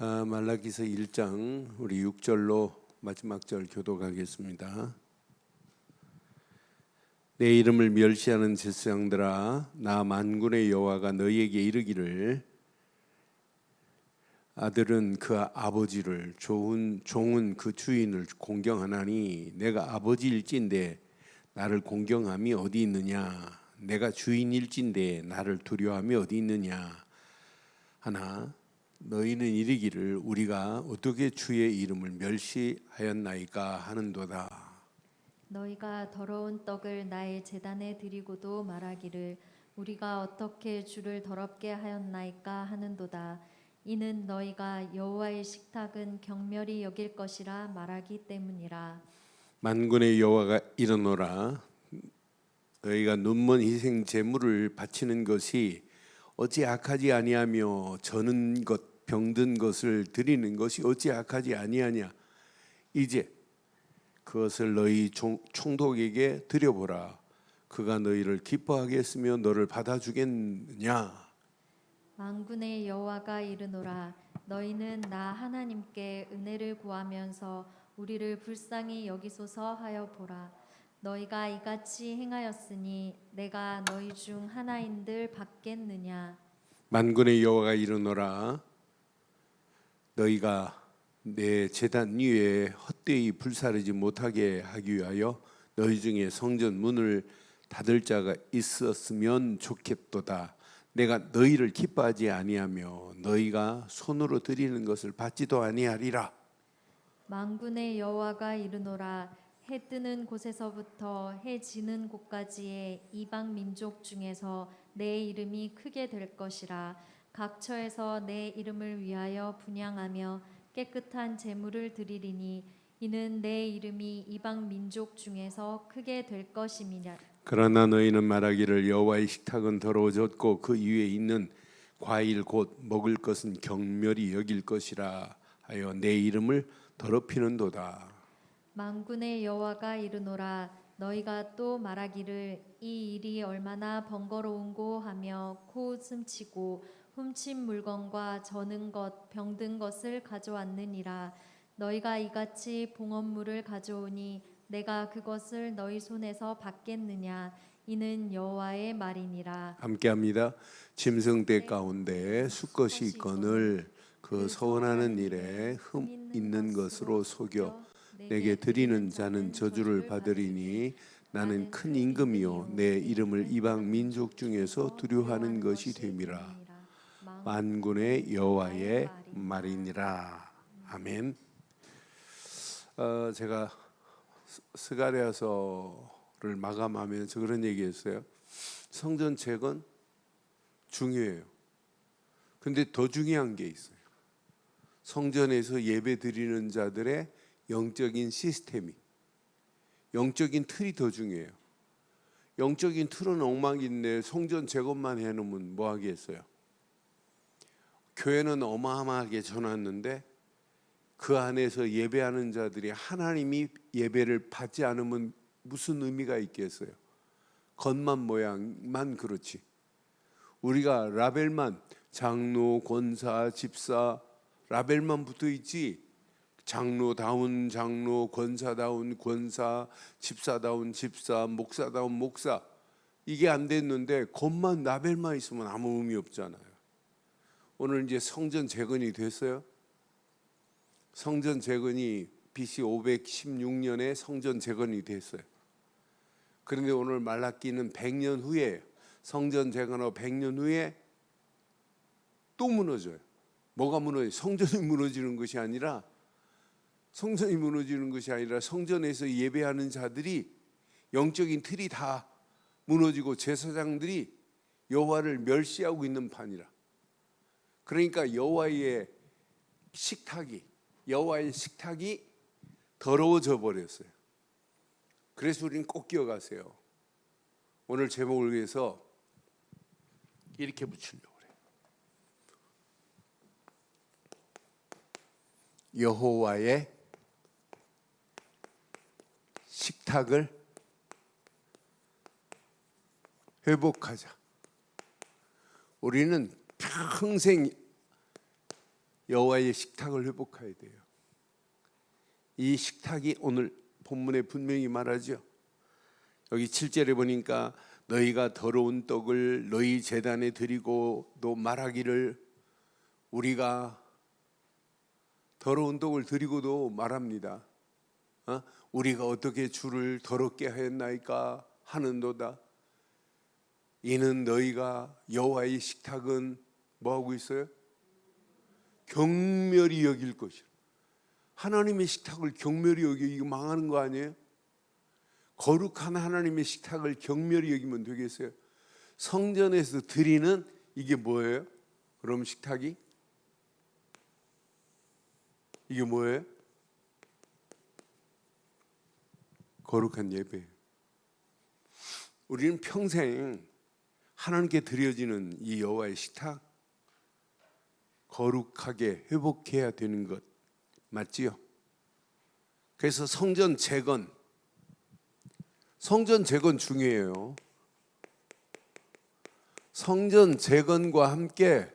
말라기서 1장 우리 6절로 마지막 절 교독하겠습니다. 내 이름을 멸시하는 제사장들아, 나 만군의 여호와가 너희에게 이르기를 아들은 그 아버지를 종은 그 주인을 공경하나니 내가 아버지일진데 나를 공경함이 어디 있느냐? 내가 주인일진데 나를 두려워함이 어디 있느냐? 하나 너희는 이르기를 우리가 어떻게 주의 이름을 멸시하였나이까 하는도다. 너희가 더러운 떡을 나의 제단에 드리고도 말하기를 우리가 어떻게 주를 더럽게 하였나이까 하는도다. 이는 너희가 여호와의 식탁은 경멸히 여길 것이라 말하기 때문이라. 만군의 여호와가 이르노라, 너희가 눈먼 희생 제물을 바치는 것이 어찌 악하지 아니하며 저는 것 병든 것을 드리는 것이 어찌 악하지 아니하냐? 이제 그것을 너희 총독에게 드려보라. 그가 너희를 기뻐하게 했으며 너를 받아주겠느냐? 만군의 여호와가 이르노라. 너희는 나 하나님께 은혜를 구하면서 우리를 불쌍히 여기소서 하여 보라. 너희가 이같이 행하였으니 내가 너희 중 하나인들 받겠느냐? 만군의 여호와가 이르노라, 너희가 내 제단 위에 헛되이 불사르지 못하게 하기 위하여 너희 중에 성전 문을 닫을 자가 있었으면 좋겠도다. 내가 너희를 기뻐하지 아니하며 너희가 손으로 드리는 것을 받지도 아니하리라. 만군의 여호와가 이르노라. 해 뜨는 곳에서부터 해 지는 곳까지의 이방 민족 중에서 내 이름이 크게 될 것이라. 각처에서 내 이름을 위하여 분향하며 깨끗한 제물을 드리리니 이는 내 이름이 이방 민족 중에서 크게 될 것임이라. 그러나 너희는 말하기를 여호와의 식탁은 더러워졌고 그 위에 있는 과일 곧 먹을 것은 경멸히 여길 것이라 하여 내 이름을 더럽히는도다. 만군의 여호와가 이르노라. 너희가 또 말하기를 이 일이 얼마나 번거로운고 하며 코웃음치고 훔친 물건과 저는 것 병든 것을 가져왔느니라. 너희가 이같이 봉헌물을 가져오니 내가 그것을 너희 손에서 받겠느냐? 이는 여호와의 말이니라. 함께합니다. 짐승대 가운데 수컷이 있거늘 그 서원하는 일에 흠 있는 것으로 속여 내게 드리는 자는 저주를 받으리니 나는 큰 임금이요 내 이름을 이방 민족 중에서 두려워하는 것이 됨이라. 만군의 여호와의 말이니라. 아멘. 제가 스가랴서를 마감하면서 그런 얘기했어요. 성전 재건 중요해요. 근데 더 중요한 게 있어요. 성전에서 예배 드리는 자들의 영적인 시스템이, 영적인 틀이 더 중요해요. 영적인 틀은 엉망인데 성전 재건만 해놓으면 뭐 하겠어요? 교회는 어마어마하게 전놨는데 그 안에서 예배하는 자들이 하나님이 예배를 받지 않으면 무슨 의미가 있겠어요? 겉만 모양만 그렇지. 우리가 라벨만 장로, 권사, 집사 라벨만 붙어있지 장로다운 장로, 권사다운 권사, 집사다운 집사, 목사다운 목사 이게 안 됐는데 겉만 라벨만 있으면 아무 의미 없잖아요. 오늘 이제 성전 재건이 됐어요. 성전 재건이 BC 516년에 성전 재건이 됐어요. 그런데 오늘 말라기는 100년 후에 성전 재건하고 100년 후에 또 무너져요. 뭐가 무너져요? 성전이 무너지는 것이 아니라 성전에서 예배하는 자들이 영적인 틀이 다 무너지고 제사장들이 여호와를 멸시하고 있는 판이라. 그러니까 여호와의 식탁이 더러워져 버렸어요. 그래서 우리는 꼭 기억하세요. 오늘 제목을 위해서 이렇게 붙이려고 그래요. 여호와의 식탁을 회복하자. 우리는 평생 여호와의 식탁을 회복해야 돼요. 이 식탁이 오늘 본문에 분명히 말하죠. 여기 7절에 보니까 너희가 더러운 떡을 너희 제단에 드리고 또 말하기를, 우리가 더러운 떡을 드리고도 말합니다. 우리가 어떻게 주를 더럽게 하였나이까 하는도다. 이는 너희가 여호와의 식탁은 뭐하고 있어요? 경멸히 여길 것이라. 하나님의 식탁을 경멸히 여기고 이거 망하는 거 아니에요? 거룩한 하나님의 식탁을 경멸히 여기면 되겠어요? 성전에서 드리는 이게 뭐예요? 그럼 식탁이? 이게 뭐예요? 거룩한 예배. 우리는 평생 하나님께 드려지는 이 여호와의 식탁 거룩하게 회복해야 되는 것 맞지요? 그래서 성전 재건 중요해요. 성전 재건과 함께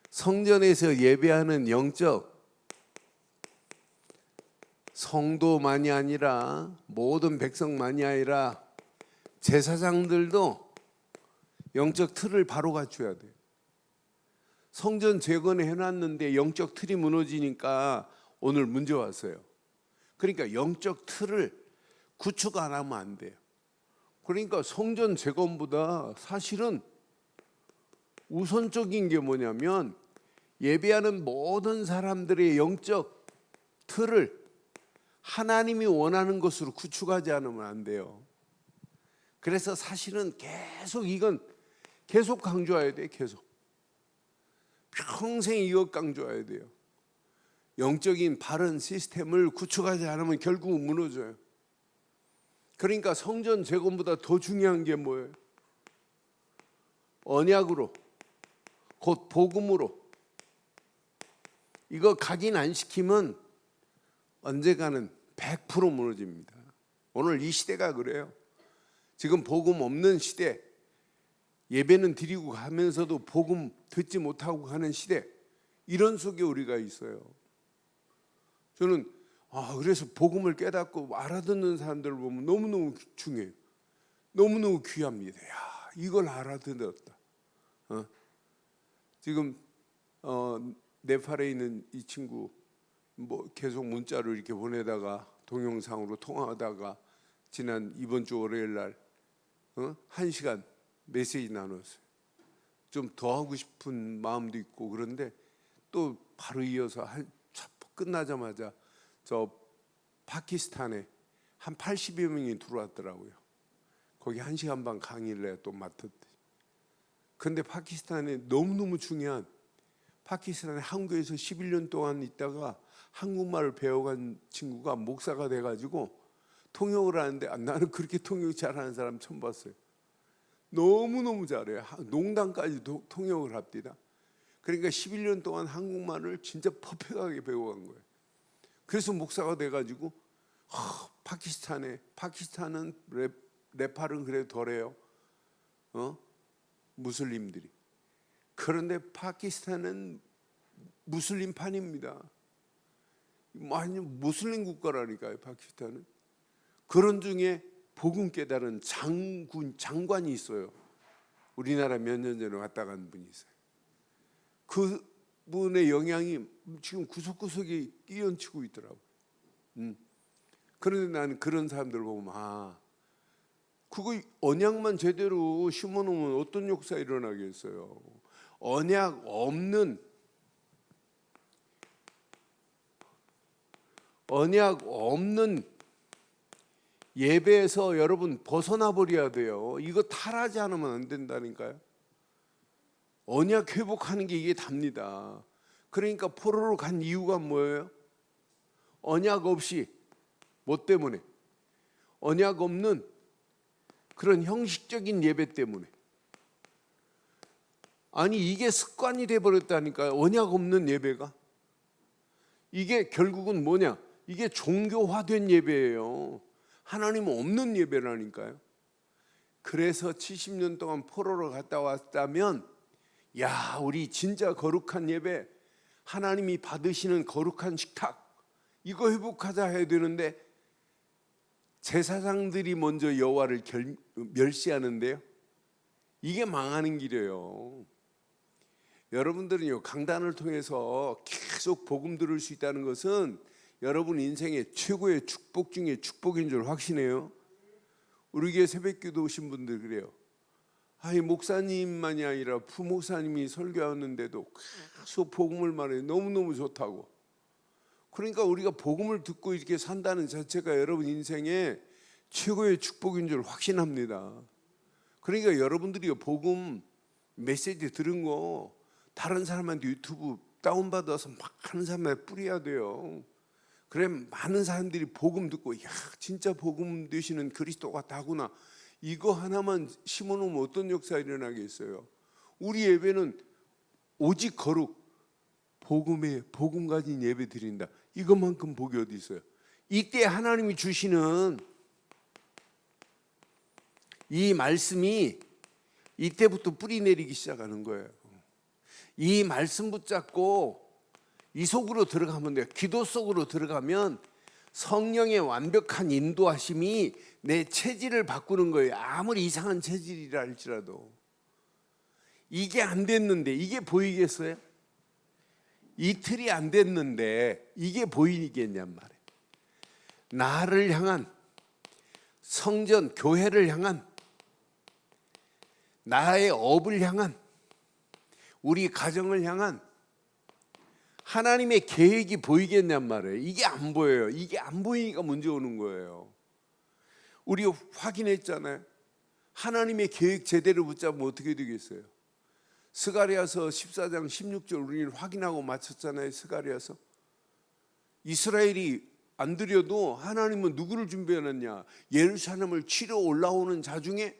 성전에서 예배하는 영적 성도만이 아니라 모든 백성만이 아니라 제사장들도 영적 틀을 바로 갖춰야 돼요. 성전 재건을 해놨는데 영적 틀이 무너지니까 오늘 문제 왔어요. 그러니까 영적 틀을 구축 안 하면 안 돼요. 그러니까 성전 재건보다 사실은 우선적인 게 뭐냐면 예배하는 모든 사람들의 영적 틀을 하나님이 원하는 것으로 구축하지 않으면 안 돼요. 그래서 사실은 이건 계속 강조해야 돼요. 계속 평생 이것 강조해야 돼요. 영적인 바른 시스템을 구축하지 않으면 결국 무너져요. 그러니까 성전 재건보다 더 중요한 게 뭐예요? 언약으로, 곧 복음으로. 이거 각인 안 시키면 언젠가는 100% 무너집니다. 오늘 이 시대가 그래요. 지금 복음 없는 시대, 예배는 드리고 가면서도 복음 듣지 못하고 가는 시대, 이런 속에 우리가 있어요. 저는 그래서 복음을 깨닫고 알아듣는 사람들을 보면 너무너무 중요해요. 너무너무 귀합니다. 야, 이걸 알아듣었다. 지금 네팔에 있는 이 친구 계속 문자로 이렇게 보내다가 동영상으로 통화하다가 지난 이번 주 월요일 날 1시간 메시지 나눴어요. 좀 더 하고 싶은 마음도 있고 그런데 또 바로 이어서 끝나자마자 저 파키스탄에 한 80여 명이 들어왔더라고요. 거기 1시간 반 강의를 내가 또 맡았대. 근데 파키스탄에 너무너무 중요한, 파키스탄에 한국에서 11년 동안 있다가 한국말을 배워간 친구가 목사가 돼가지고 통역을 하는데 나는 그렇게 통역 잘하는 사람 처음 봤어요. 너무너무 잘해요. 농담까지 통역을 합니다. 그러니까 11년 동안 한국말을 진짜 퍼펙트하게 배워간 거예요. 그래서 목사가 돼가지고 파키스탄은 네팔은 그래도 덜해요. 무슬림들이. 그런데 파키스탄은 무슬림판입니다. 완전 무슬림 국가라니까요. 파키스탄은. 그런 중에 복음 깨달은 장관이 있어요. 우리나라 몇 년 전에 왔다 간 분이 있어요. 그분의 영향이 지금 구석구석에 끼얹히고 있더라고요. 그런데 나는 그런 사람들 보면 그거 언약만 제대로 심어놓으면 어떤 역사 일어나겠어요. 언약 없는 예배에서 여러분 벗어나 버려야 돼요. 이거 탈하지 않으면 안 된다니까요. 언약 회복하는 게 이게 답니다. 그러니까 포로로 간 이유가 뭐예요? 언약 없이, 뭐 때문에? 언약 없는 그런 형식적인 예배 때문에. 아니 이게 습관이 돼버렸다니까요. 언약 없는 예배가. 이게 결국은 뭐냐? 이게 종교화된 예배예요. 하나님 없는 예배라니까요. 그래서 70년 동안 포로로 갔다 왔다면 야, 우리 진짜 거룩한 예배, 하나님이 받으시는 거룩한 식탁, 이거 회복하자 해야 되는데 제사장들이 먼저 여호와를 멸시하는데요. 이게 망하는 길이에요. 여러분들은요, 강단을 통해서 계속 복음 들을 수 있다는 것은 여러분 인생의 최고의 축복 중에 축복인 줄 확신해요. 우리 교회 새벽기도 오신 분들 그래요. 아니, 목사님만이 아니라 부목사님이 설교하는데도 계속 복음을 말해요. 너무너무 좋다고. 그러니까 우리가 복음을 듣고 이렇게 산다는 자체가 여러분 인생의 최고의 축복인 줄 확신합니다. 그러니까 여러분들이 복음 메시지 들은 거 다른 사람한테 유튜브 다운받아서 막 하는 사람한테 뿌려야 돼요. 그래 많은 사람들이 복음 듣고 야, 진짜 복음 되시는 그리스도가 다구나. 이거 하나만 심어놓으면 어떤 역사가 일어나겠어요. 우리 예배는 오직 거룩, 복음 가진 예배 드린다. 이것만큼 복이 어디 있어요. 이때 하나님이 주시는 이 말씀이 이때부터 뿌리 내리기 시작하는 거예요. 이 말씀 붙잡고 이 속으로 들어가면 돼요. 기도 속으로 들어가면 성령의 완벽한 인도하심이 내 체질을 바꾸는 거예요. 아무리 이상한 체질이라 할지라도. 이게 안 됐는데 이게 보이겠어요? 이틀이 안 됐는데 이게 보이겠냔 말이에요. 나를 향한 성전, 교회를 향한 나의 업을 향한 우리 가정을 향한 하나님의 계획이 보이겠냔 말이에요. 이게 안 보여요. 이게 안 보이니까 문제 오는 거예요. 우리 확인했잖아요. 하나님의 계획 제대로 붙잡으면 어떻게 되겠어요? 스가랴서 14장 16절 우리는 확인하고 마쳤잖아요. 스가랴서 이스라엘이 안 드려도 하나님은 누구를 준비해놨냐? 예루살렘을 치러 올라오는 자 중에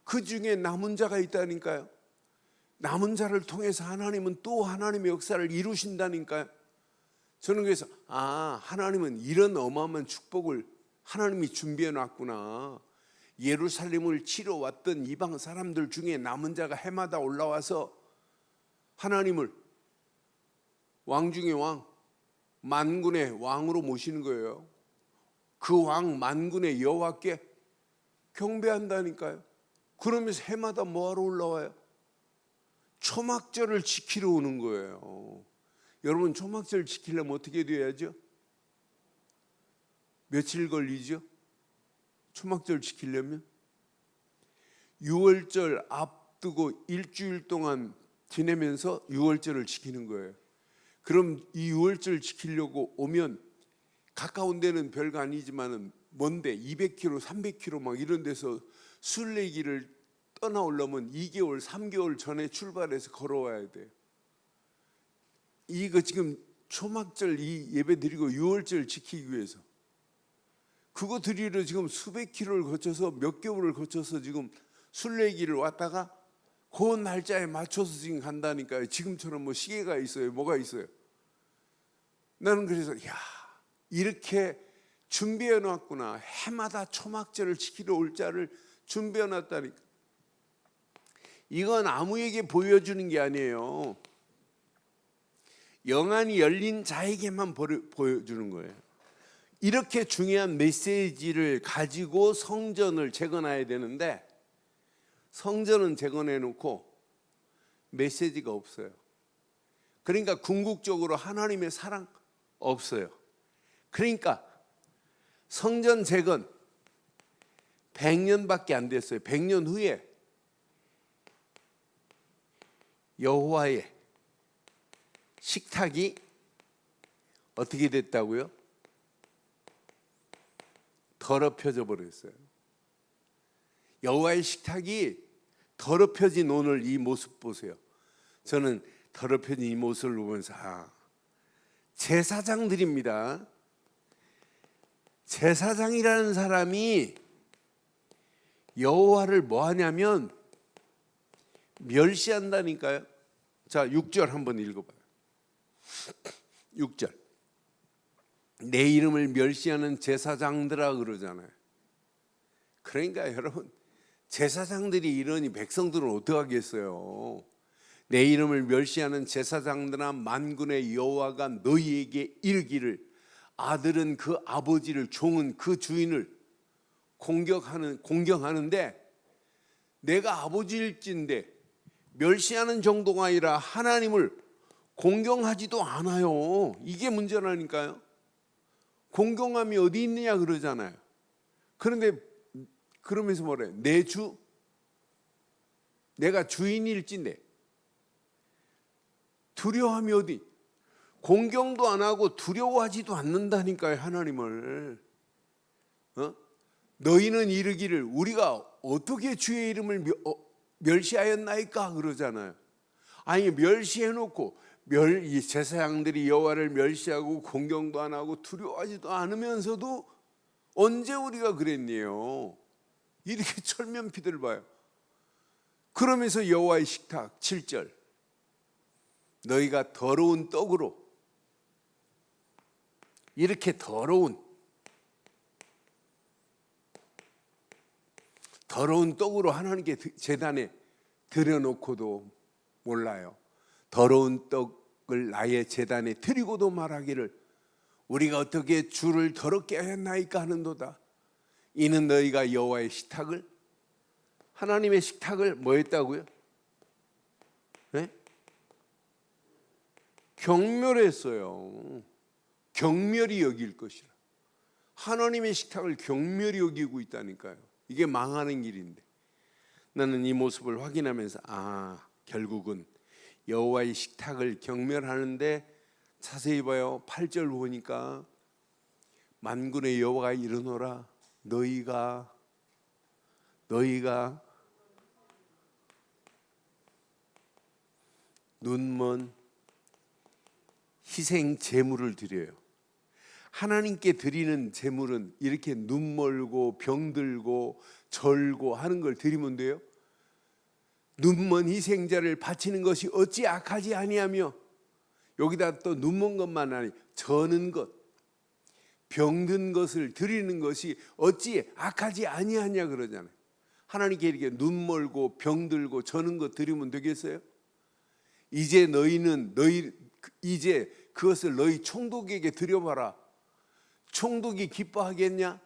그 중에 남은 자가 있다니까요. 남은 자를 통해서 하나님은 또 하나님의 역사를 이루신다니까요. 저는 그래서 하나님은 이런 어마어마한 축복을 하나님이 준비해 놨구나. 예루살렘을 치러 왔던 이방 사람들 중에 남은 자가 해마다 올라와서 하나님을 왕 중에 왕, 만군의 왕으로 모시는 거예요. 그 왕 만군의 여호와께 경배한다니까요. 그러면서 해마다 뭐하러 올라와요? 초막절을 지키러 오는 거예요. 여러분 초막절 지키려면 어떻게 돼야죠? 며칠 걸리죠? 초막절 지키려면 6월절 앞두고 일주일 동안 지내면서 6월절을 지키는 거예요. 그럼 이 6월절 지키려고 오면 가까운 데는 별거 아니지만은 먼데 200km, 300km 막 이런 데서 순례길을 떠나오려면 2개월, 3개월 전에 출발해서 걸어와야 돼요. 이거 지금 초막절 이 예배 드리고 6월절 지키기 위해서 그거 드리러 지금 수백 킬로를 거쳐서 몇 개월을 거쳐서 지금 순례길을 왔다가 그 날짜에 맞춰서 지금 간다니까요. 지금처럼 뭐 시계가 있어요, 뭐가 있어요. 나는 그래서 야, 이렇게 준비해 놨구나. 해마다 초막절을 지키러 올 자를 준비해 놨다니까. 이건 아무에게 보여주는 게 아니에요. 영안이 열린 자에게만 보여주는 거예요. 이렇게 중요한 메시지를 가지고 성전을 재건해야 되는데 성전은 재건해 놓고 메시지가 없어요. 그러니까 궁극적으로 하나님의 사랑 없어요. 그러니까 성전 재건 100년밖에 안 됐어요. 100년 후에 여호와의 식탁이 어떻게 됐다고요? 더럽혀져 버렸어요. 여호와의 식탁이 더럽혀진 오늘 이 모습 보세요. 저는 더럽혀진 이 모습을 보면서 제사장들입니다. 제사장이라는 사람이 여호와를 뭐 하냐면 멸시한다니까요. 자, 6절 한번 읽어봐요. 6절. 내 이름을 멸시하는 제사장들아 그러잖아요. 그러니까 여러분 제사장들이 이러니 백성들은 어떡하겠어요. 내 이름을 멸시하는 제사장들아 만군의 여호와가 너희에게 이르기를 아들은 그 아버지를 종은 그 주인을 공경하는데 내가 아버지일진데 멸시하는 정도가 아니라 하나님을 공경하지도 않아요. 이게 문제라니까요. 공경함이 어디 있느냐 그러잖아요. 그런데 그러면서 뭐래요? 내 주? 내가 주인일진데 두려움이 어디? 공경도 안 하고 두려워하지도 않는다니까요. 하나님을. 너희는 이르기를 우리가 어떻게 주의 이름을 멸시하였나이까 그러잖아요. 아니 멸시해놓고 이 제사장들이 여호와를 멸시하고 공경도 안 하고 두려워하지도 않으면서도 언제 우리가 그랬니요? 이렇게 철면피들 봐요. 그러면서 여호와의 식탁 7절 너희가 더러운 떡으로 이렇게 더러운 떡으로 하나님께 제단에 드려놓고도 몰라요. 더러운 떡을 나의 제단에 드리고도 말하기를 우리가 어떻게 주를 더럽게 하였나이까 하는도다. 이는 너희가 여호와의 식탁을 하나님의 식탁을 뭐 했다고요? 네? 경멸했어요. 경멸히 여길 것이라. 하나님의 식탁을 경멸히 여기고 있다니까요. 이게 망하는 길인데 나는 이 모습을 확인하면서 결국은 여호와의 식탁을 경멸하는데 자세히 봐요. 8절 보니까 만군의 여호와가 이르노라 너희가 눈먼 희생 제물을 드려요. 하나님께 드리는 제물은 이렇게 눈멀고 병들고 절고 하는 걸 드리면 돼요. 눈먼 희생자를 바치는 것이 어찌 악하지 아니하며 여기다 또 눈먼 것만 아니 저는 것 병든 것을 드리는 것이 어찌 악하지 아니하냐 그러잖아요. 하나님께 이렇게 눈멀고 병들고 저는 것 드리면 되겠어요? 이제 이제 그것을 너희 총독에게 드려봐라. 총독이 기뻐하겠냐?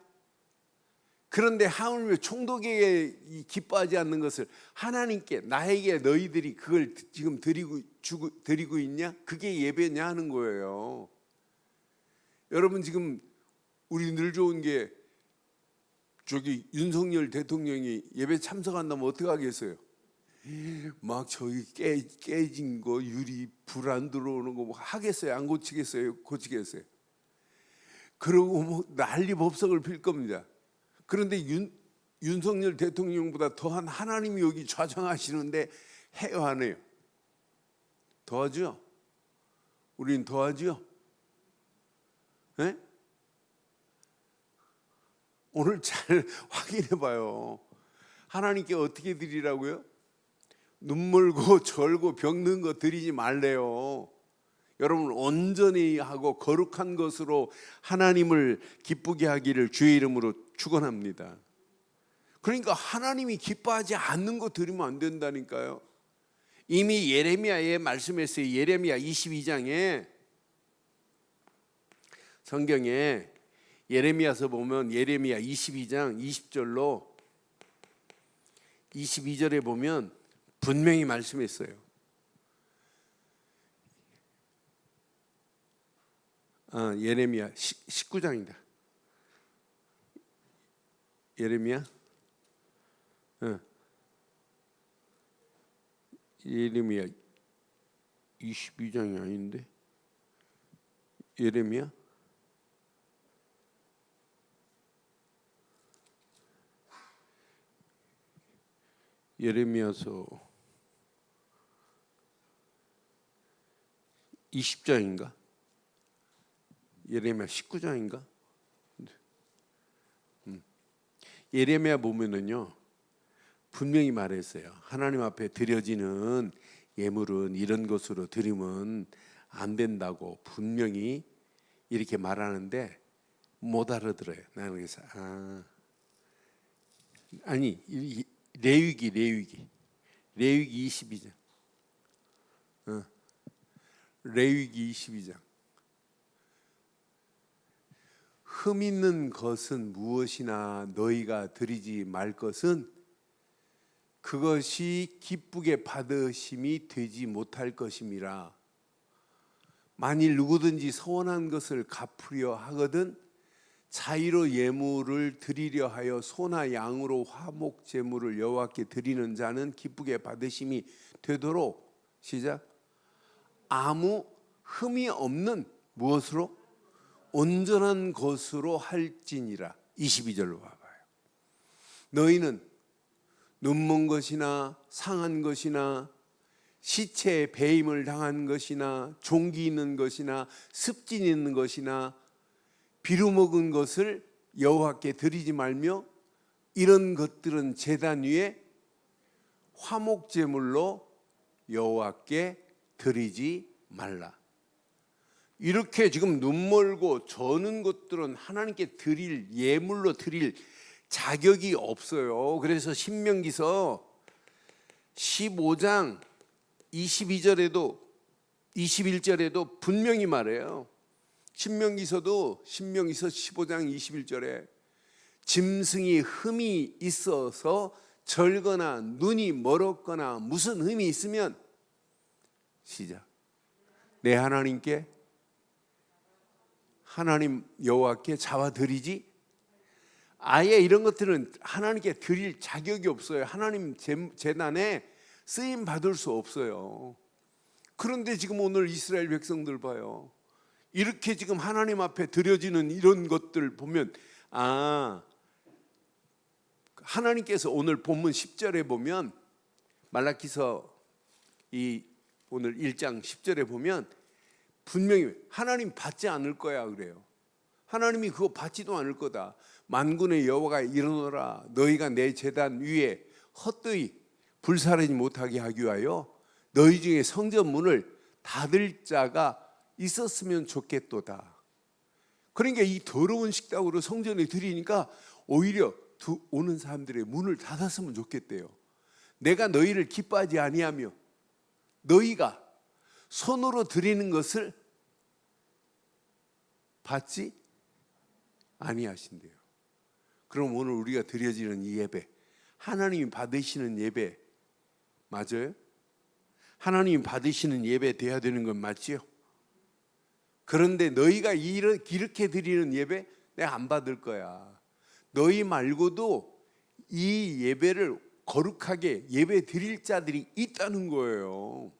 그런데 하물며 총독에게 기뻐하지 않는 것을 하나님께 나에게 너희들이 그걸 지금 드리고 있냐? 그게 예배냐 하는 거예요. 여러분 지금 우리 늘 좋은 게 저기 윤석열 대통령이 예배 참석한다면 어떻게 하겠어요? 막 저기 깨진 거 유리 불 안 들어오는 거 뭐 하겠어요? 안 고치겠어요? 고치겠어요? 그러고 뭐 난리 법석을 필 겁니다. 그런데 윤석열 대통령보다 더한 하나님이 여기 좌정하시는데 해요 안 해요? 더하죠? 우린 더하죠? 네? 오늘 잘 확인해 봐요. 하나님께 어떻게 드리라고요? 눈물고 절고 병든 거 드리지 말래요. 여러분 온전히 하고 거룩한 것으로 하나님을 기쁘게 하기를 주의 이름으로 축원합니다. 그러니까 하나님이 기뻐하지 않는 거 드리면 안 된다니까요. 이미 예레미야에 말씀했어요. 예레미야 22장에 성경에 예레미야서 보면 예레미야 22장 20절로 22절에 보면 분명히 말씀했어요. 예레미야 19장이다. 예레미야 예레미야 22장이 아닌데 예레미야서 20장인가? 예레미야 19장인가? 예레미야 보면은요 분명히 말했어요. 하나님 앞에 드려지는 예물은 이런 것으로 드리면 안 된다고 분명히 이렇게 말하는데 못 알아들어요. 나는 그래서 아니 레위기 22장 레위기 22장. 흠 있는 것은 무엇이나 너희가 드리지 말 것은 그것이 기쁘게 받으심이 되지 못할 것임이라. 만일 누구든지 서원한 것을 갚으려 하거든 자의로 예물을 드리려 하여 소나 양으로 화목 제물을 여호와께 드리는 자는 기쁘게 받으심이 되도록, 시작, 아무 흠이 없는 무엇으로? 온전한 것으로 할지니라. 22절로 봐봐요. 너희는 눈먼 것이나 상한 것이나 시체에 배임을 당한 것이나 종기 있는 것이나 습진 있는 것이나 비루 먹은 것을 여호와께 드리지 말며 이런 것들은 제단 위에 화목 제물로 여호와께 드리지 말라. 이렇게 지금 눈멀고 저는 것들은 하나님께 드릴 예물로 드릴 자격이 없어요. 그래서 신명기서 15장 22절에도 21절에도 분명히 말해요. 신명기서 15장 21절에 짐승이 흠이 있어서 절거나 눈이 멀었거나 무슨 흠이 있으면, 시작, 내 하나님께, 하나님 여호와께 잡아드리지. 아예 이런 것들은 하나님께 드릴 자격이 없어요. 하나님 제단에 쓰임 받을 수 없어요. 그런데 지금 오늘 이스라엘 백성들 봐요. 이렇게 지금 하나님 앞에 드려지는 이런 것들 보면, 하나님께서 오늘 본문 10절에 보면, 말라기서 이 오늘 1장 10절에 보면 분명히 하나님 받지 않을 거야 그래요. 하나님이 그거 받지도 않을 거다. 만군의 여호와가 이르노라, 너희가 내 제단 위에 헛되이 불사르지 못하게 하기 위하여 너희 중에 성전 문을 닫을 자가 있었으면 좋겠도다. 그러니까 이 더러운 식탁으로 성전에 드리니까 오히려 오는 사람들의 문을 닫았으면 좋겠대요. 내가 너희를 기뻐하지 아니하며 너희가 손으로 드리는 것을 받지 아니하신대요. 그럼 오늘 우리가 드려지는 이 예배, 하나님이 받으시는 예배 맞아요? 하나님이 받으시는 예배 돼야 되는 건 맞지요? 그런데 너희가 이렇게 드리는 예배 내가 안 받을 거야. 너희 말고도 이 예배를 거룩하게 예배 드릴 자들이 있다는 거예요.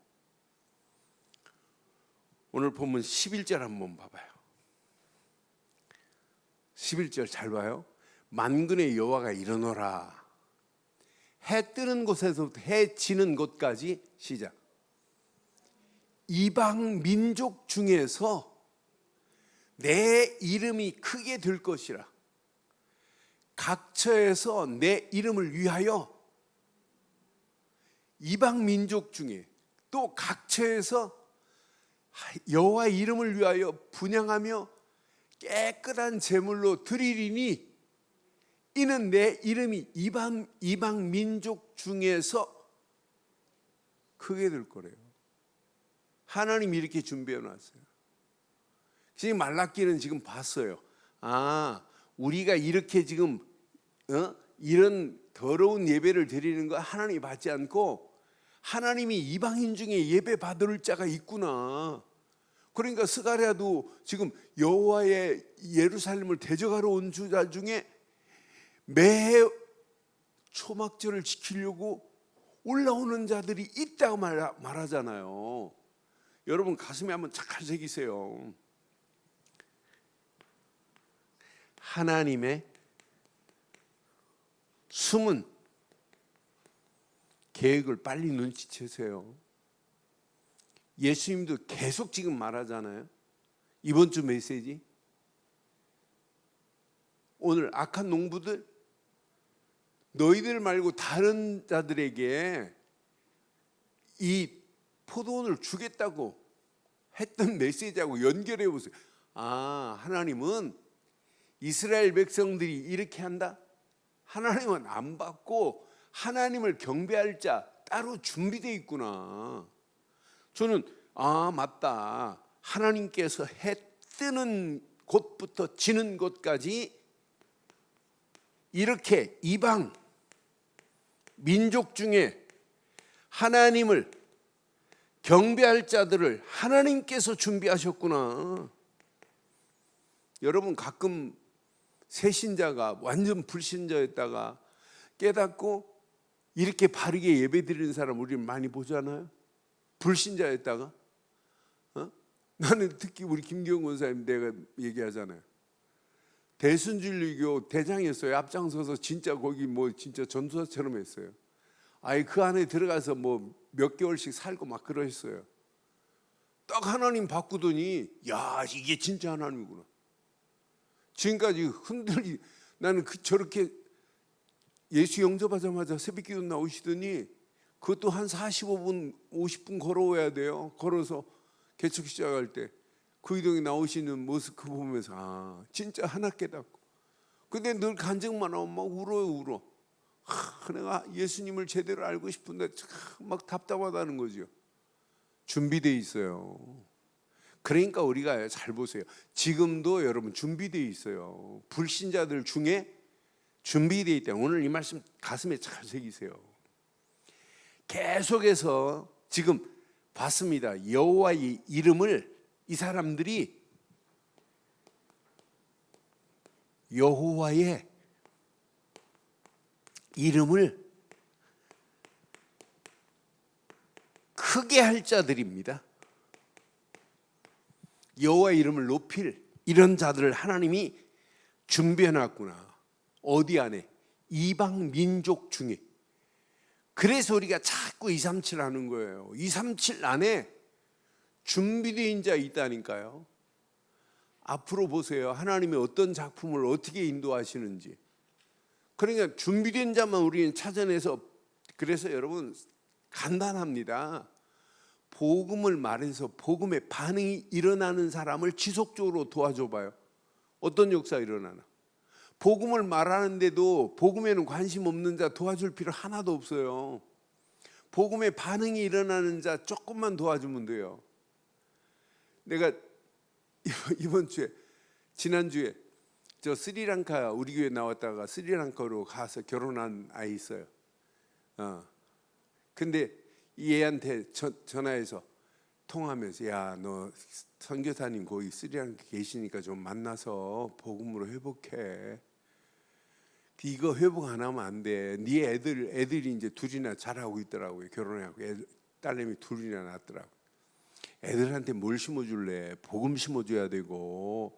오늘 본문 11절 한번 봐봐요. 11절 잘 봐요. 만군의 여호와가 이르노라, 해 뜨는 곳에서부터 해 지는 곳까지, 시작, 이방 민족 중에서 내 이름이 크게 될 것이라. 각처에서 내 이름을 위하여, 이방 민족 중에 또 각처에서 여호와의 이름을 위하여 분향하며 깨끗한 제물로 드리리니 이는 내 이름이 이방 민족 중에서 크게 될 거래요. 하나님이 이렇게 준비해 놨어요. 지금 말라기는 지금 봤어요. 우리가 이렇게 지금 이런 더러운 예배를 드리는 거 하나님이 받지 않고 하나님이 이방인 중에 예배 받을 자가 있구나. 그러니까 스가랴도 지금 여호와의 예루살렘을 대적하러 온 주자 중에 매해 초막절을 지키려고 올라오는 자들이 있다고 말하잖아요. 여러분 가슴에 한번 착 새기세요. 하나님의 숨은 계획을 빨리 눈치채세요. 예수님도 계속 지금 말하잖아요. 이번 주 메시지, 오늘 악한 농부들, 너희들 말고 다른 자들에게 이 포도원을 주겠다고 했던 메시지하고 연결해 보세요. 하나님은 이스라엘 백성들이 이렇게 한다? 하나님은 안 받고 하나님을 경배할 자 따로 준비되어 있구나. 저는 맞다. 하나님께서 해 뜨는 곳부터 지는 곳까지 이렇게 이방 민족 중에 하나님을 경배할 자들을 하나님께서 준비하셨구나. 여러분, 가끔 새신자가 완전 불신자였다가 깨닫고 이렇게 바르게 예배드리는 사람 우리는 많이 보잖아요. 불신자였다가 나는 특히 우리 김기영 권사님 내가 얘기하잖아요. 대순진리교 대장이었어요. 앞장서서 진짜 거기 뭐 진짜 전도사처럼 했어요. 아예 그 안에 들어가서 뭐 몇 개월씩 살고 막 그러셨어요. 딱 하나님 바꾸더니 야, 이게 진짜 하나님이구나. 지금까지 나는 저렇게 예수 영접하자마자 새벽기도 나오시더니 그것도 한 45분 50분 걸어와야 돼요. 걸어서 개척 시작할 때 그 이동에 나오시는 모습 그 보면서 진짜 하나 깨닫고. 근데 늘 간증만 하면 막 울어. 내가 예수님을 제대로 알고 싶은데 막 답답하다는 거죠. 준비되어 있어요. 그러니까 우리가 잘 보세요. 지금도 여러분 준비되어 있어요. 불신자들 중에 준비되어 있다. 오늘 이 말씀 가슴에 잘 새기세요. 계속해서 지금 봤습니다. 여호와의 이름을 이 사람들이 여호와의 이름을 크게 할 자들입니다. 여호와의 이름을 높일 이런 자들을 하나님이 준비해놨구나. 어디 안에? 이방 민족 중에. 그래서 우리가 자꾸 237 하는 거예요. 237 안에 준비된 자 있다니까요. 앞으로 보세요. 하나님이 어떤 작품을 어떻게 인도하시는지. 그러니까 준비된 자만 우리는 찾아내서, 그래서 여러분 간단합니다. 복음을 말해서 복음의 반응이 일어나는 사람을 지속적으로 도와줘 봐요. 어떤 역사 일어나나. 복음을 말하는데도 복음에는 관심 없는 자 도와줄 필요 하나도 없어요. 복음의 반응이 일어나는 자 조금만 도와주면 돼요. 내가 이번 주에 지난주에 저 스리랑카 우리 교회 나왔다가 스리랑카로 가서 결혼한 아이 있어요. 근데 이 애한테 전화해서 통화하면서 야, 너 선교사님 거기 스리랑카 계시니까 좀 만나서 복음으로 회복해. 이거 회복 안 하면 안 돼. 네 애들이 이제 둘이나 잘하고 있더라고요. 결혼하고 딸내미 둘이나 낳았더라고. 애들한테 뭘 심어줄래? 복음 심어줘야 되고.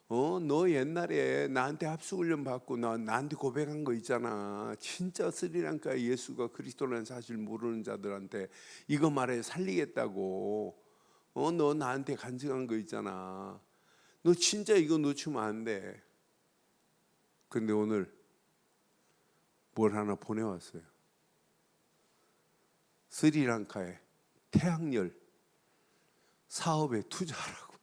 너 옛날에 나한테 합숙훈련 받고 나한테 고백한 거 있잖아. 진짜 스리랑카 예수가 그리스도라는 사실 모르는 자들한테 이거 말해 살리겠다고. 너 나한테 간증한 거 있잖아. 너 진짜 이거 놓치면 안 돼. 근데 오늘 뭘 하나 보내왔어요. 스리랑카에 태양열 사업에 투자하라고.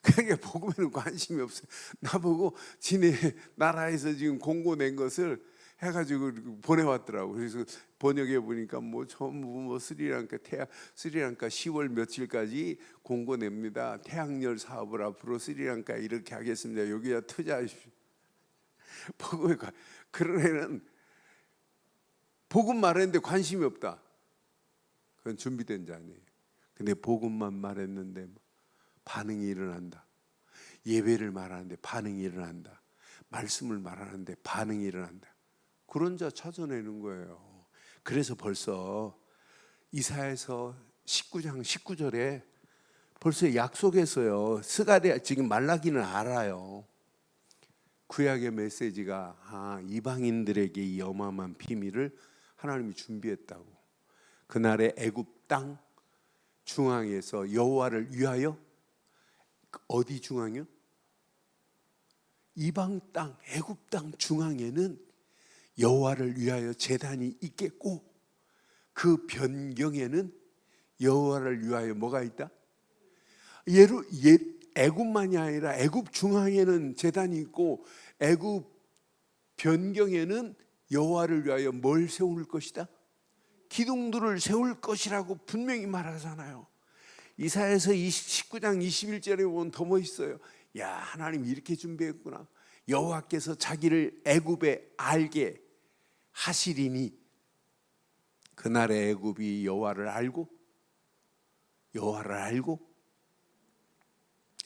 그러니까 복음에는 관심이 없어요. 나보고 지네 나라에서 지금 공고 낸 것을 해가지고 보내왔더라고. 그래서 번역해 보니까 뭐 전부 뭐 스리랑카 10월 며칠까지 공고 냅니다. 태양열 사업을 앞으로 스리랑카 이렇게 하겠습니다. 여기다 투자하십시오. 복음에 그런 애는 복음 말했는데 관심이 없다. 그건 준비된 자 아니에요. 근데 복음만 말했는데 반응이 일어난다. 예배를 말하는데 반응이 일어난다. 말씀을 말하는데 반응이 일어난다. 그런 자 찾아내는 거예요. 그래서 벌써 이사야서 19장 19절에 벌써 약속했어요. 스가랴 지금 말라기는 알아요. 구약의 메시지가 이방인들에게 이 어마어마한 비밀을 하나님이 준비했다고. 그날의 애굽 땅 중앙에서 여호와를 위하여, 어디 중앙이요? 이방 땅 애굽 땅 중앙에는 여호와를 위하여 제단이 있겠고, 그 변경에는 여호와를 위하여 뭐가 있다? 애굽만이 아니라 애굽 중앙에는 제단이 있고 애굽 변경에는 여호와를 위하여 뭘 세울 것이다? 기둥들을 세울 것이라고 분명히 말하잖아요. 이사야서 19장 21절에 보면 더 멋있어요. 야, 하나님이 이렇게 준비했구나. 여호와께서 자기를 애굽에 알게 하시리니, 그날의 애굽이 여호와를 알고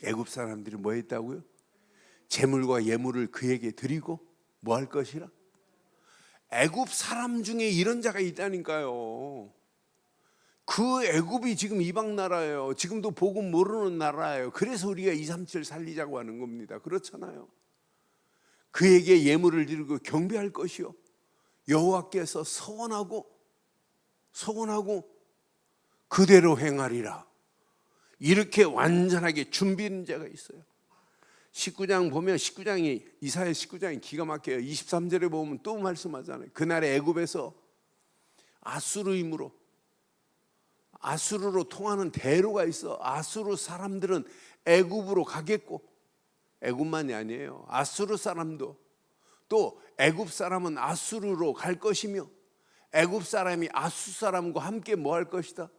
애굽 사람들이 뭐 했다고요? 재물과 예물을 그에게 드리고 뭐 할 것이라? 애굽 사람 중에 이런 자가 있다니까요. 그 애굽이 지금 이방 나라예요. 지금도 복음 모르는 나라예요. 그래서 우리가 237 살리자고 하는 겁니다. 그렇잖아요. 그에게 예물을 드리고 경배할 것이요, 여호와께서 서원하고 그대로 행하리라. 이렇게 완전하게 준비된 자가 있어요. 19장 보면, 19장이 이사야 19장이 기가 막혀요. 23절에 보면 또 말씀하잖아요. 그날의 애굽에서 아수르로 통하는 대로가 있어. 아수르 사람들은 애굽으로 가겠고, 애굽만이 아니에요. 아수르 사람도, 또 애굽 사람은 아수르로 갈 것이며, 애굽 사람이 아수 사람과 함께 뭐 할 것이다?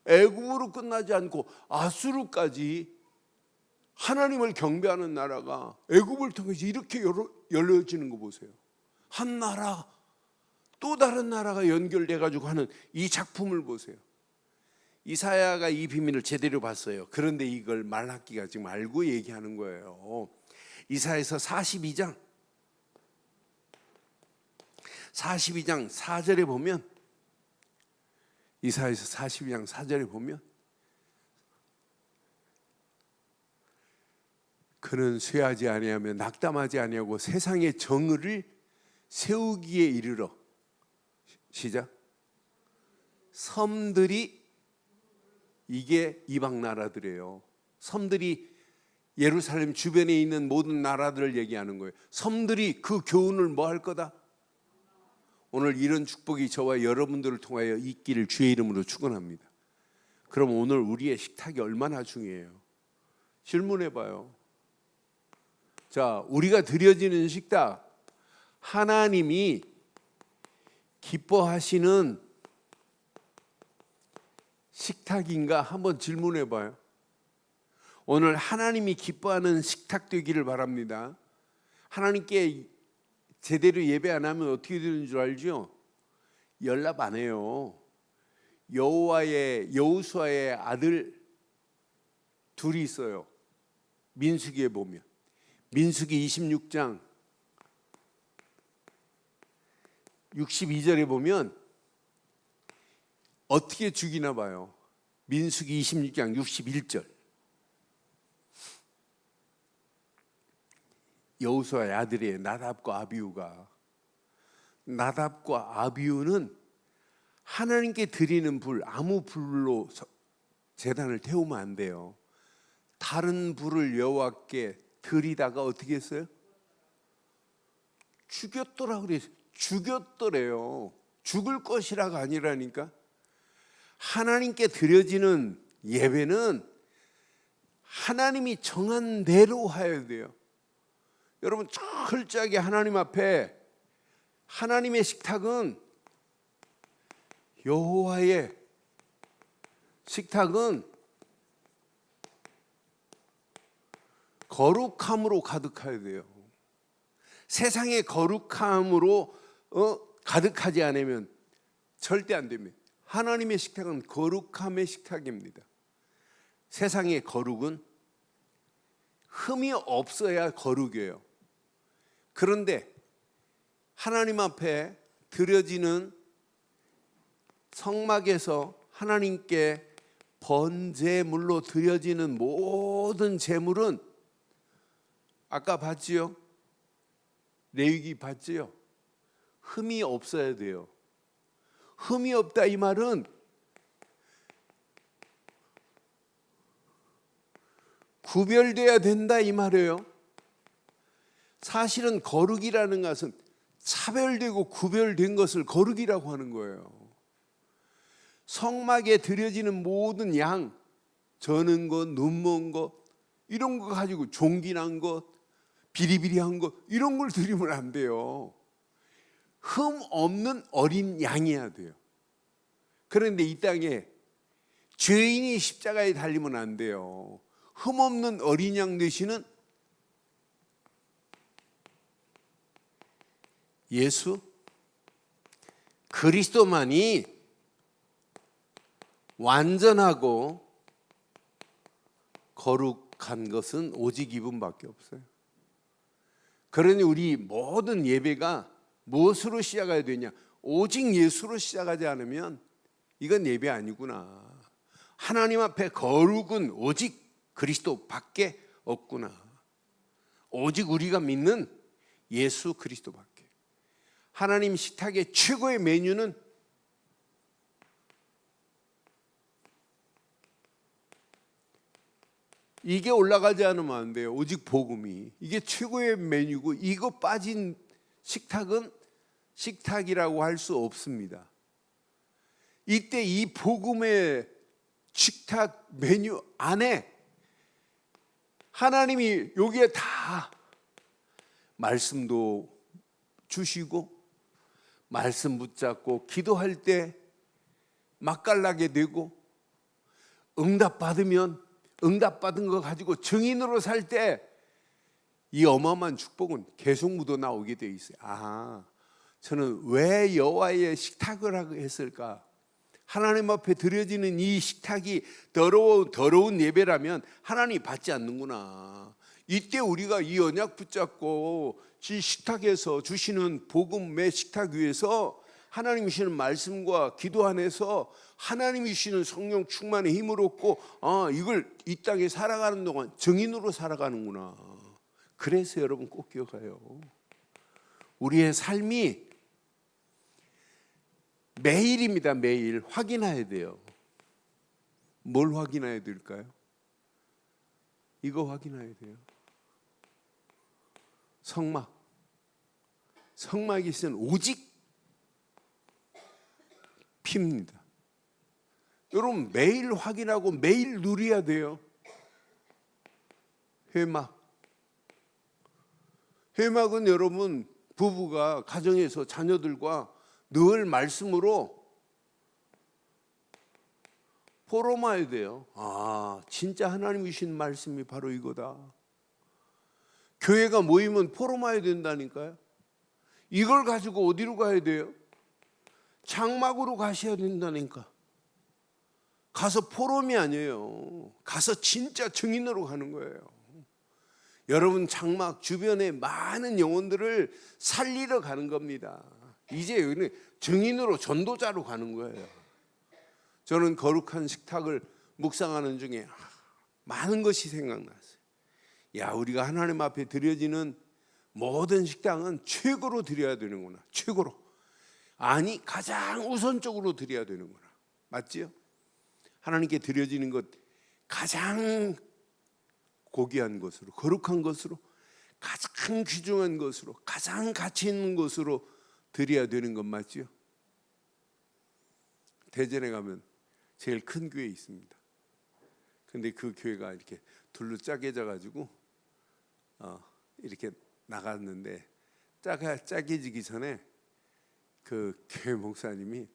애굽으로 끝나지 않고 아수르까지 하나님을 경배하는 나라가 애굽을 통해서 이렇게 열려지는 거 보세요. 한 나라 또 다른 나라가 연결돼 가지고 하는 이 작품을 보세요. 이사야가 이 비밀을 제대로 봤어요. 그런데 이걸 말라기가 지금 알고 얘기하는 거예요. 이사야서 42장 4절에 보면, 이사야서 42장 4절에 보면, 그는 쇠하지 아니하며 낙담하지 아니하고 세상의 정의를 세우기에 이르러, 시작, 섬들이, 이게 이방 나라들이에요. 섬들이 예루살렘 주변에 있는 모든 나라들을 얘기하는 거예요. 섬들이 그 교훈을 뭐 할 거다? 오늘 이런 축복이 저와 여러분들을 통하여 있기를 주의 이름으로 축원합니다. 그럼 오늘 우리의 식탁이 얼마나 중요해요? 질문해 봐요. 자, 우리가 드려지는 식탁, 하나님이 기뻐하시는 식탁인가 한번 질문해 봐요. 오늘 하나님이 기뻐하는 식탁 되기를 바랍니다. 하나님께 제대로 예배 안 하면 어떻게 되는 줄 알죠? 연락 안 해요. 여호수아의 아들 둘이 있어요. 민수기에 보면, 민수기 26장 62절에 보면 어떻게 죽이나 봐요. 민수기 26장 61절. 여호수아의 아들이에요. 나답과 아비후는 하나님께 드리는 불, 아무 불로 제단을 태우면 안 돼요. 다른 불을 여호와께 드리다가 어떻게 했어요? 죽였더라 그랬어요. 죽였더래요. 죽을 것이라가 아니라니까. 하나님께 드려지는 예배는 하나님이 정한 대로 해야 돼요. 여러분, 철저하게 하나님 앞에, 하나님의 식탁은, 여호와의 식탁은 거룩함으로 가득해야 돼요. 세상의 거룩함으로 가득하지 않으면 절대 안 됩니다. 하나님의 식탁은 거룩함의 식탁입니다. 세상의 거룩은 흠이 없어야 거룩이에요. 그런데 하나님 앞에 드려지는 성막에서 하나님께 번제물로 드려지는 모든 제물은, 아까 봤지요? 레위기 봤지요? 흠이 없어야 돼요. 흠이 없다 이 말은 구별돼야 된다 이 말이에요. 사실은 거룩이라는 것은 차별되고 구별된 것을 거룩이라고 하는 거예요. 성막에 드려지는 모든 양, 저는 것, 눈먼 것, 이런 거 가지고 종기난 것, 비리비리한 것, 이런 걸 드리면 안 돼요. 흠 없는 어린 양이어야 돼요. 그런데 이 땅에 죄인이 십자가에 달리면 안 돼요. 흠없는 어린 양 되시는 예수 그리스도만이 완전하고 거룩한 것은 오직 이분밖에 없어요. 그러니 우리 모든 예배가 무엇으로 시작해야 되냐? 오직 예수로 시작하지 않으면 이건 예배 아니구나. 하나님 앞에 거룩은 오직 그리스도밖에 없구나. 오직 우리가 믿는 예수 그리스도밖에. 하나님 식탁의 최고의 메뉴는 이게 올라가지 않으면 안 돼요. 오직 복음이. 이게 최고의 메뉴고 이거 빠진 식탁은 식탁이라고 할 수 없습니다. 이때 이 복음의 식탁 메뉴 안에 하나님이 여기에 다 말씀도 주시고 말씀 붙잡고 기도할 때 맛깔나게 되고 응답받으면 응답받은 거 가지고 증인으로 살 때 이 어마어마한 축복은 계속 묻어나오게 돼 있어요. 아, 저는 왜 여호와의 식탁을 했을까? 하나님 앞에 드려지는 이 식탁이 더러운 예배라면 하나님 받지 않는구나. 이때 우리가 이 언약 붙잡고 이 식탁에서 주시는 복음의 식탁 위에서 하나님이 주시는 말씀과 기도 안에서 하나님이 주시는 성령 충만의 힘을 얻고 이걸 이 땅에 살아가는 동안 증인으로 살아가는구나. 그래서 여러분 꼭 기억해요. 우리의 삶이 매일입니다. 매일 확인해야 돼요. 뭘 확인해야 될까요? 이거 확인해야 돼요. 성막이 있으면 오직 피입니다. 여러분 매일 확인하고 매일 누려야 돼요. 회막은 여러분 부부가 가정에서 자녀들과 늘 말씀으로 포럼해야 돼요. 아, 진짜 하나님이 주신 말씀이 바로 이거다. 교회가 모이면 포럼해야 된다니까요. 이걸 가지고 어디로 가야 돼요? 장막으로 가셔야 된다니까. 가서 포럼이 아니에요. 가서 진짜 증인으로 가는 거예요. 여러분 장막 주변에 많은 영혼들을 살리러 가는 겁니다. 이제 여기는 증인으로 전도자로 가는 거예요. 저는 거룩한 식탁을 묵상하는 중에 많은 것이 생각났어요. 야, 우리가 하나님 앞에 드려지는 모든 식당은 최고로 드려야 되는구나. 최고로. 아니, 가장 우선적으로 드려야 되는구나. 맞지요? 하나님께 드려지는 것 가장 고귀한 것으로, 거룩한 것으로, 가장 귀중한 것으로, 가장 가치 있는 것으로 드려야 되는 것 맞지요? 대전에 가면 제일 큰 교회 있습니다. 근데 그 교회가 이렇게 둘로 짜개져 가지고 이렇게 나갔는데 짜개지기 전에 그 교회 목사님이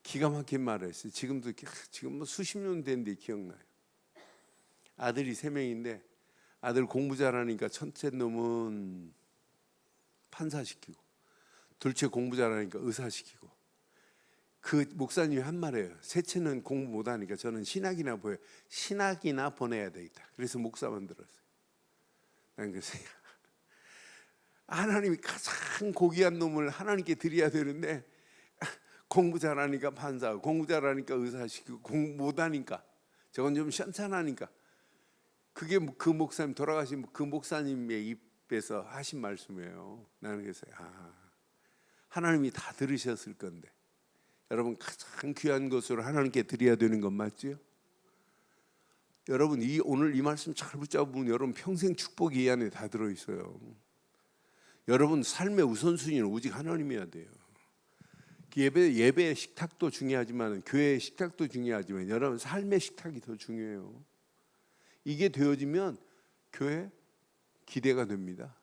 기가 막힌 말을 했어요. 지금 뭐 수십 년 된데 기억나요. 아들이 3명인데 아들 공부 잘하니까 첫째 놈은 판사시키고 둘째 공부 잘하니까 의사시키고 그 목사님이 한 말이에요. 셋째는 공부 못하니까 저는 신학이나 보내야 되겠다. 그래서 목사 만들었어요. 난 그래서 하나님이 가장 고귀한 놈을 하나님께 드려야 되는데 공부 잘하니까 판사, 공부 잘하니까 의사시키고 공부 못하니까 저건 좀 시원찮으니까 그게 그 목사님 돌아가신 그 목사님의 입에서 하신 말씀이에요. 나는 그래서 하나님이 다 들으셨을 건데 여러분 가장 귀한 것으로 하나님께 드려야 되는 건 맞지요? 여러분 오늘 이 말씀 잘 붙잡으면 여러분 평생 축복이 이 안에 다 들어있어요. 여러분 삶의 우선순위는 오직 하나님이어야 돼요. 예배의 식탁도 중요하지만 교회의 식탁도 중요하지만 여러분 삶의 식탁이 더 중요해요. 이게 되어지면 교회 기대가 됩니다.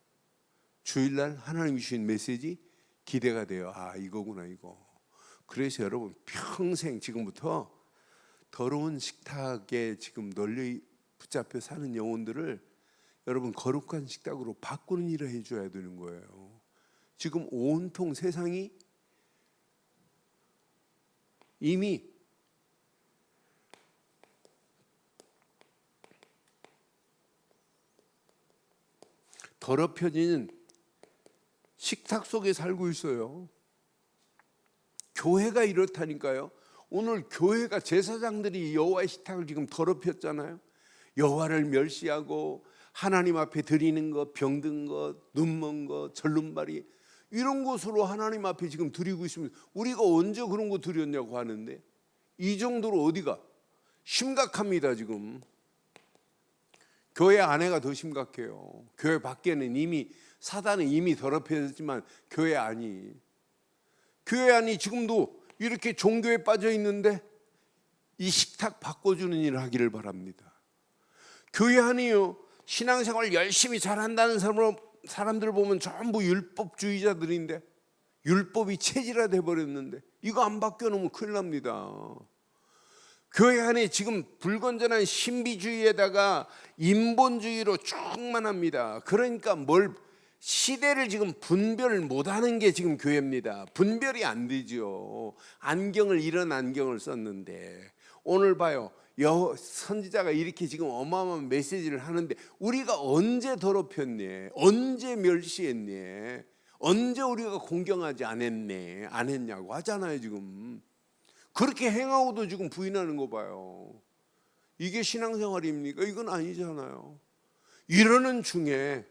주일날 하나님이 주신 메시지 기대가 돼요. 아, 이거구나 이거. 그래서 여러분 평생 지금부터 더러운 식탁에 지금 널리 붙잡혀 사는 영혼들을 여러분 거룩한 식탁으로 바꾸는 일을 해줘야 되는 거예요. 지금 온통 세상이 이미 더럽혀진 식탁 속에 살고 있어요. 교회가 이렇다니까요. 오늘 교회가 제사장들이 여호와의 식탁을 지금 더럽혔잖아요. 여호와를 멸시하고 하나님 앞에 드리는 것, 병든 것, 눈먼 것, 절름발이 이런 것으로 하나님 앞에 지금 드리고 있습니다. 우리가 언제 그런 거 드렸냐고 하는데 이 정도로 어디가 심각합니다. 지금 교회 안에가 더 심각해요. 교회 밖에는 이미 사단은 이미 더럽혀졌지만 교회 안이 지금도 이렇게 종교에 빠져 있는데 이 식탁 바꿔주는 일을 하기를 바랍니다. 교회 안이요, 신앙생활 열심히 잘한다는 사람들 보면 전부 율법주의자들인데 율법이 체질화돼 버렸는데 이거 안 바뀌어놓으면 큰일 납니다. 교회 안에 지금 불건전한 신비주의에다가 인본주의로 충만합니다. 그러니까 시대를 지금 분별을 못하는 게 지금 교회입니다. 분별이 안 되죠. 이런 안경을 썼는데 오늘 봐요. 선지자가 이렇게 지금 어마어마한 메시지를 하는데 우리가 언제 더럽혔니? 언제 멸시했니? 언제 우리가 공경하지 안 했냐고 하잖아요. 지금 그렇게 행하고도 지금 부인하는 거 봐요. 이게 신앙생활입니까? 이건 아니잖아요. 이러는 중에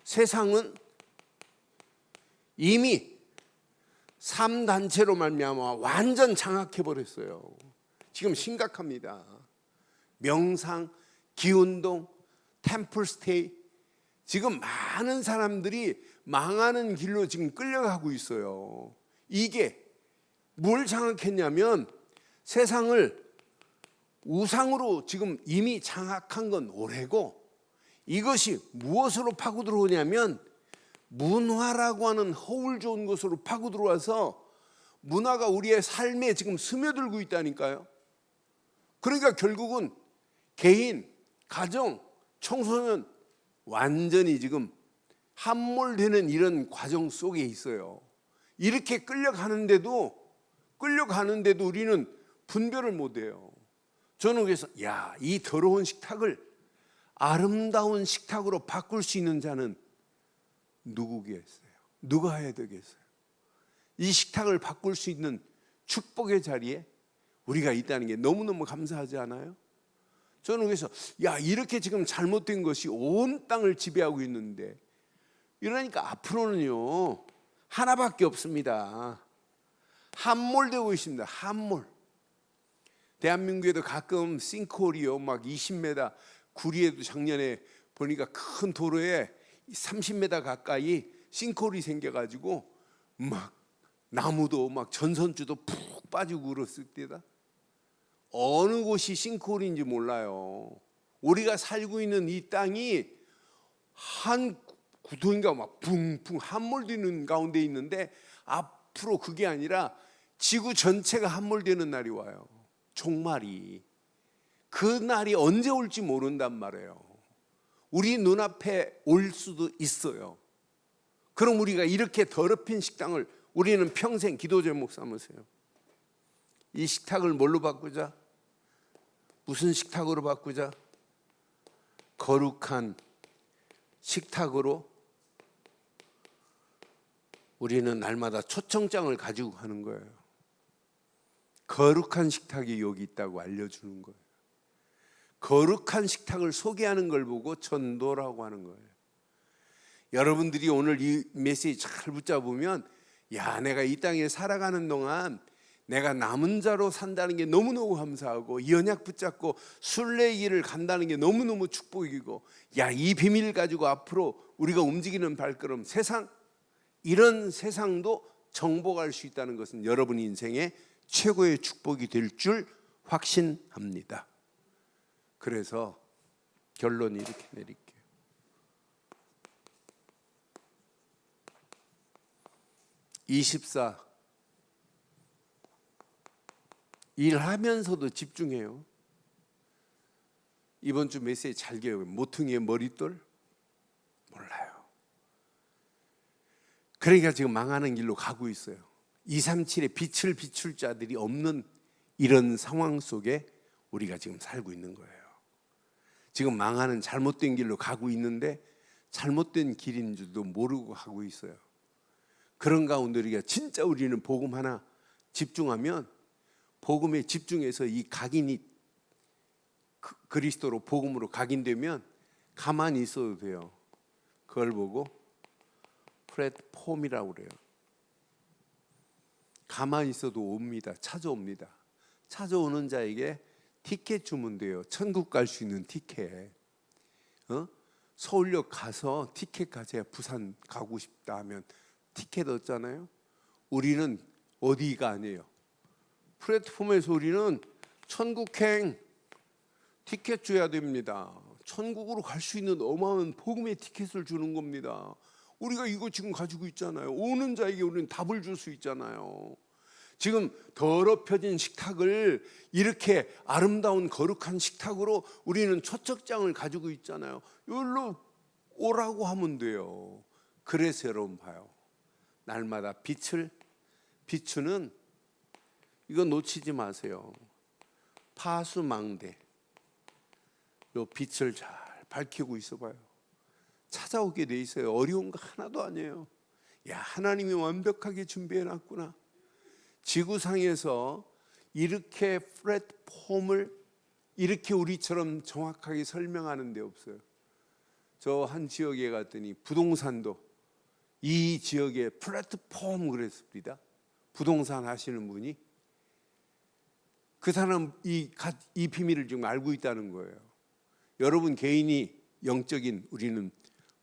세상은 이미 3단체로 말미암아 완전 장악해 버렸어요. 지금 심각합니다. 명상, 기운동, 템플스테이, 지금 많은 사람들이 망하는 길로 지금 끌려가고 있어요. 이게 뭘 장악했냐면 세상을 우상으로 지금 이미 장악한 건 오래고, 이것이 무엇으로 파고 들어오냐면 문화라고 하는 허울 좋은 것으로 파고 들어와서 문화가 우리의 삶에 지금 스며들고 있다니까요. 그러니까 결국은 개인, 가정, 청소년 완전히 지금 함몰되는 이런 과정 속에 있어요. 이렇게 끌려가는데도 우리는 분별을 못해요. 저는 그래서 이 더러운 식탁을 아름다운 식탁으로 바꿀 수 있는 자는 누구겠어요? 누가 해야 되겠어요? 이 식탁을 바꿀 수 있는 축복의 자리에 우리가 있다는 게 너무너무 감사하지 않아요? 저는 그래서 이렇게 지금 잘못된 것이 온 땅을 지배하고 있는데, 이러니까 앞으로는요 하나밖에 없습니다. 함몰되고 있습니다. 함몰. 대한민국에도 가끔 싱크홀이요 막 20m, 구리에도 작년에 보니까 큰 도로에 30m 가까이 싱크홀이 생겨가지고 막 나무도 막 전선주도 푹 빠지고 그랬을 때다. 어느 곳이 싱크홀인지 몰라요. 우리가 살고 있는 이 땅이 한 구덩이가 막 붕붕 함몰되는 가운데 있는데, 앞으로 그게 아니라 지구 전체가 함몰되는 날이 와요. 종말이. 그 날이 언제 올지 모른단 말이에요. 우리 눈앞에 올 수도 있어요. 그럼 우리가 이렇게 더럽힌 식당을 우리는 평생 기도 제목 삼으세요. 이 식탁을 뭘로 바꾸자? 무슨 식탁으로 바꾸자? 거룩한 식탁으로 우리는 날마다 초청장을 가지고 가는 거예요. 거룩한 식탁이 여기 있다고 알려주는 거예요. 거룩한 식탁을 소개하는 걸 보고 전도라고 하는 거예요. 여러분들이 오늘 이 메시지 잘 붙잡으면 내가 이 땅에 살아가는 동안 내가 남은 자로 산다는 게 너무너무 감사하고, 이 언약 붙잡고 순례의 길을 간다는 게 너무너무 축복이고, 이 비밀 가지고 앞으로 우리가 움직이는 발걸음, 이런 세상도 정복할 수 있다는 것은 여러분 인생의 최고의 축복이 될 줄 확신합니다. 그래서 결론 이렇게 내릴게요. 일하면서도 집중해요. 이번 주 메시지 잘 기억해요. 모퉁이의 머릿돌? 몰라요. 그러니까 지금 망하는 길로 가고 있어요. 237의 빛을 비출 자들이 없는 이런 상황 속에 우리가 지금 살고 있는 거예요. 지금 망하는 잘못된 길로 가고 있는데 잘못된 길인 줄도 모르고 가고 있어요. 그런 가운데 우리가 진짜 우리는 복음 하나 집중하면, 복음에 집중해서 이 각인이 그리스도로 복음으로 각인되면 가만히 있어도 돼요. 그걸 보고 플랫폼이라고 그래요. 가만히 있어도 옵니다. 찾아옵니다. 찾아오는 자에게 티켓 주면 돼요. 천국 갈 수 있는 티켓. 서울역 가서 티켓 가져야 부산 가고 싶다 하면 티켓 얻잖아요. 우리는 어디가 아니에요. 플랫폼에서 우리는 천국행 티켓 줘야 됩니다. 천국으로 갈 수 있는 어마어마한 복음의 티켓을 주는 겁니다. 우리가 이거 지금 가지고 있잖아요. 오는 자에게 우리는 답을 줄 수 있잖아요. 지금 더럽혀진 식탁을 이렇게 아름다운 거룩한 식탁으로 우리는 초청장을 가지고 있잖아요. 여기로 오라고 하면 돼요. 그래서 여러분 봐요. 날마다 빛을 비추는, 이거 놓치지 마세요. 파수망대. 요 빛을 잘 밝히고 있어봐요. 찾아오게 돼 있어요. 어려운 거 하나도 아니에요. 야, 하나님이 완벽하게 준비해놨구나. 지구상에서 이렇게 플랫폼을 이렇게 우리처럼 정확하게 설명하는 데 없어요. 저 한 지역에 갔더니 부동산도 이 지역에 플랫폼 그랬습니다. 부동산 하시는 분이 그 사람 이 비밀을 지금 알고 있다는 거예요. 여러분 개인이 영적인 우리는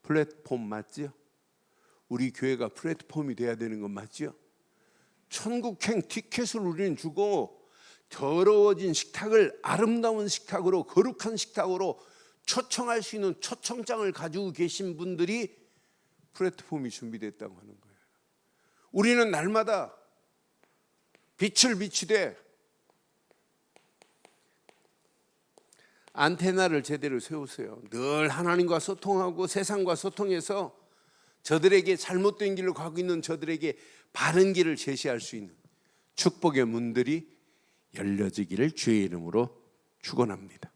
플랫폼 맞죠? 우리 교회가 플랫폼이 돼야 되는 건 맞죠? 천국행 티켓을 우리는 주고 더러워진 식탁을 아름다운 식탁으로, 거룩한 식탁으로 초청할 수 있는 초청장을 가지고 계신 분들이 플랫폼이 준비됐다고 하는 거예요. 우리는 날마다 빛을 비추되 안테나를 제대로 세우세요. 늘 하나님과 소통하고 세상과 소통해서 저들에게 잘못된 길로 가고 있는 저들에게 바른 길을 제시할 수 있는 축복의 문들이 열려지기를 주의 이름으로 축원합니다.